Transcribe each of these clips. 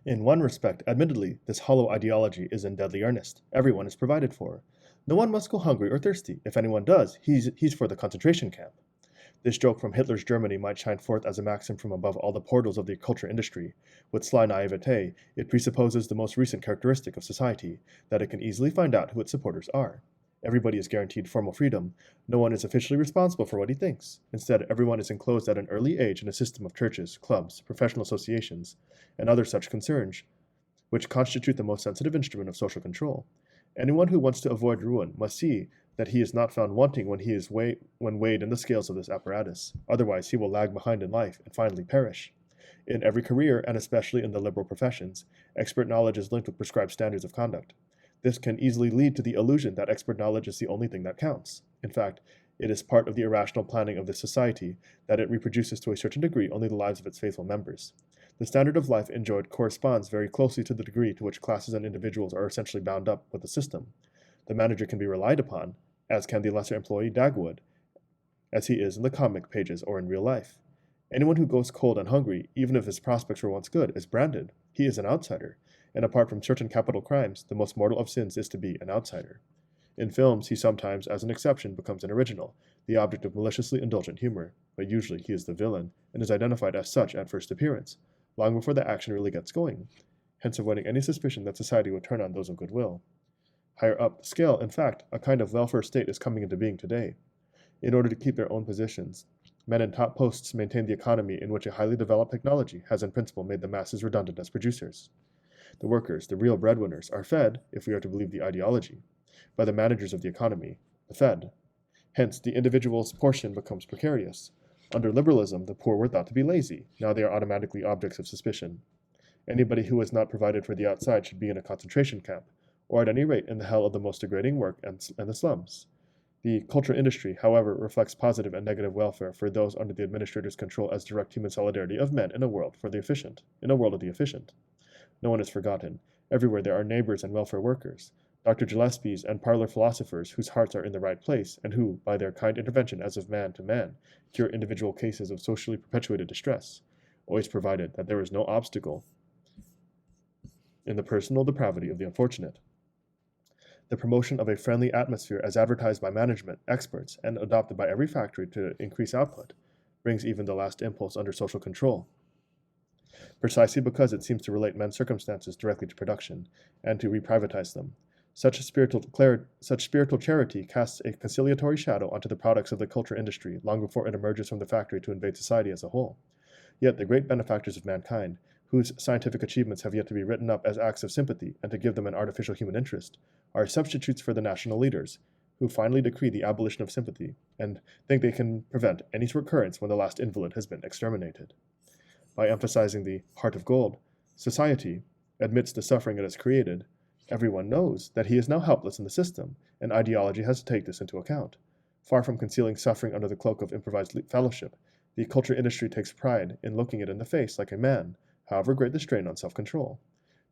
In one respect, admittedly, this hollow ideology is in deadly earnest. Everyone is provided for. No one must go hungry or thirsty. If anyone does, he's for the concentration camp. This joke from Hitler's Germany might shine forth as a maxim from above all the portals of the culture industry. With sly naivete, it presupposes the most recent characteristic of society, that it can easily find out who its supporters are. Everybody is guaranteed formal freedom. No one is officially responsible for what he thinks. Instead, everyone is enclosed at an early age in a system of churches, clubs, professional associations, and other such concerns, which constitute the most sensitive instrument of social control. Anyone who wants to avoid ruin must see that he is not found wanting when weighed in the scales of this apparatus. Otherwise, he will lag behind in life and finally perish. In every career, and especially in the liberal professions, expert knowledge is linked with prescribed standards of conduct. This can easily lead to the illusion that expert knowledge is the only thing that counts. In fact, it is part of the irrational planning of this society that it reproduces to a certain degree only the lives of its faithful members. The standard of life enjoyed corresponds very closely to the degree to which classes and individuals are essentially bound up with the system. The manager can be relied upon, as can the lesser employee Dagwood, as he is in the comic pages or in real life. Anyone who goes cold and hungry, even if his prospects were once good, is branded. He is an outsider, and apart from certain capital crimes, the most mortal of sins is to be an outsider. In films, he sometimes, as an exception, becomes an original, the object of maliciously indulgent humor, but usually he is the villain, and is identified as such at first appearance, long before the action really gets going, hence avoiding any suspicion that society would turn on those of goodwill. Higher up the scale, in fact, a kind of welfare state is coming into being today. In order to keep their own positions, men in top posts maintain the economy in which a highly developed technology has in principle made the masses redundant as producers. The workers, the real breadwinners, are fed, if we are to believe the ideology, by the managers of the economy, the Fed. Hence, the individual's portion becomes precarious. Under liberalism, the poor were thought to be lazy. Now they are automatically objects of suspicion. Anybody who is not provided for the outside should be in a concentration camp, or at any rate in the hell of the most degrading work and the slums. The culture industry, however, reflects positive and negative welfare for those under the administrator's control as direct human solidarity of men in a world of the efficient. No one is forgotten. Everywhere there are neighbors and welfare workers, Dr. Gillespies and parlor philosophers whose hearts are in the right place, and who, by their kind intervention as of man to man, cure individual cases of socially perpetuated distress, always provided that there is no obstacle in the personal depravity of the unfortunate. The promotion of a friendly atmosphere as advertised by management, experts, and adopted by every factory to increase output, brings even the last impulse under social control. Precisely because it seems to relate men's circumstances directly to production, and to reprivatize them. Such spiritual charity casts a conciliatory shadow onto the products of the culture industry long before it emerges from the factory to invade society as a whole. Yet the great benefactors of mankind, whose scientific achievements have yet to be written up as acts of sympathy and to give them an artificial human interest, are substitutes for the national leaders, who finally decree the abolition of sympathy, and think they can prevent any recurrence when the last invalid has been exterminated. By emphasizing the heart of gold, society, amidst the suffering it has created, everyone knows that he is now helpless in the system, and ideology has to take this into account. Far from concealing suffering under the cloak of improvised fellowship, the culture industry takes pride in looking it in the face like a man, however great the strain on self-control.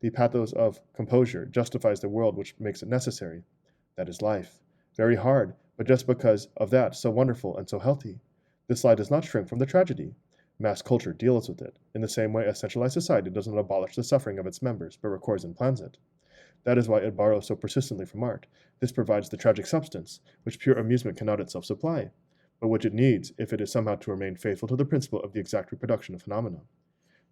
The pathos of composure justifies the world which makes it necessary. That is life. Very hard, but just because of that, so wonderful and so healthy. This lie does not shrink from the tragedy. Mass culture deals with it, in the same way as centralized society does not abolish the suffering of its members, but records and plans it. That is why it borrows so persistently from art. This provides the tragic substance, which pure amusement cannot itself supply, but which it needs if it is somehow to remain faithful to the principle of the exact reproduction of phenomena.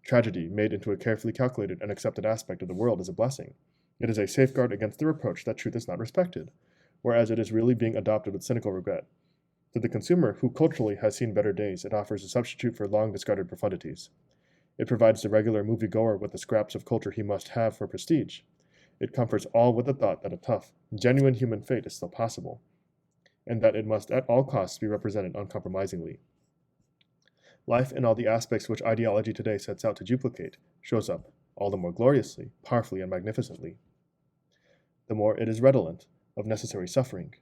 Tragedy, made into a carefully calculated and accepted aspect of the world, is a blessing. It is a safeguard against the reproach that truth is not respected, whereas it is really being adopted with cynical regret. To the consumer, who culturally has seen better days, it offers a substitute for long discarded profundities. It provides the regular moviegoer with the scraps of culture he must have for prestige. It comforts all with the thought that a tough, genuine human fate is still possible, and that it must at all costs be represented uncompromisingly. Life in all the aspects which ideology today sets out to duplicate shows up, all the more gloriously, powerfully, and magnificently. The more it is redolent of necessary suffering,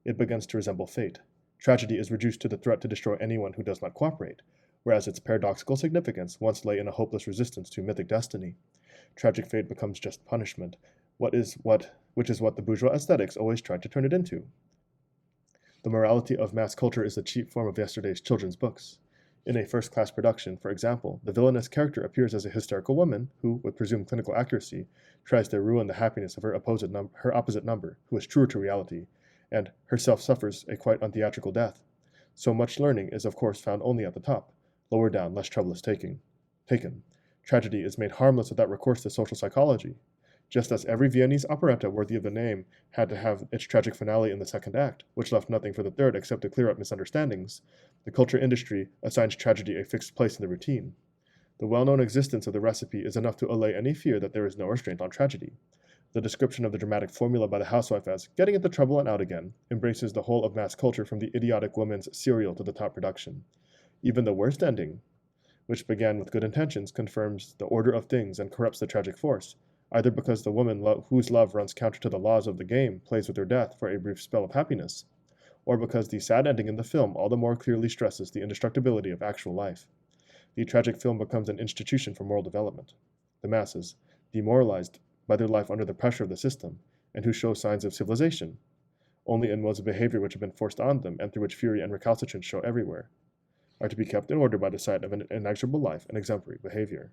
it begins to resemble fate. Tragedy is reduced to the threat to destroy anyone who does not cooperate, whereas its paradoxical significance once lay in a hopeless resistance to mythic destiny. Tragic fate becomes just punishment, which is what the bourgeois aesthetics always tried to turn it into. The morality of mass culture is the cheap form of yesterday's children's books. In a first-class production, for example, the villainous character appears as a hysterical woman who, with presumed clinical accuracy, tries to ruin the happiness of her opposite number, who is truer to reality, and herself suffers a quite untheatrical death. So much learning is of course found only at the top. Lower down, less trouble is taken. Tragedy is made harmless without recourse to social psychology. Just as every Viennese operetta worthy of the name had to have its tragic finale in the second act, which left nothing for the third except to clear up misunderstandings, the culture industry assigns tragedy a fixed place in the routine. The well-known existence of the recipe is enough to allay any fear that there is no restraint on tragedy. The description of the dramatic formula by the housewife as getting into trouble and out again embraces the whole of mass culture from the idiotic woman's serial to the top production. Even the worst ending, which began with good intentions, confirms the order of things and corrupts the tragic force, either because the woman whose love runs counter to the laws of the game plays with her death for a brief spell of happiness, or because the sad ending in the film all the more clearly stresses the indestructibility of actual life. The tragic film becomes an institution for moral development. The masses, demoralized by their life under the pressure of the system, and who show signs of civilization, only in modes of behavior which have been forced on them and through which fury and recalcitrance show everywhere, are to be kept in order by the sight of an inexorable life and exemplary behavior.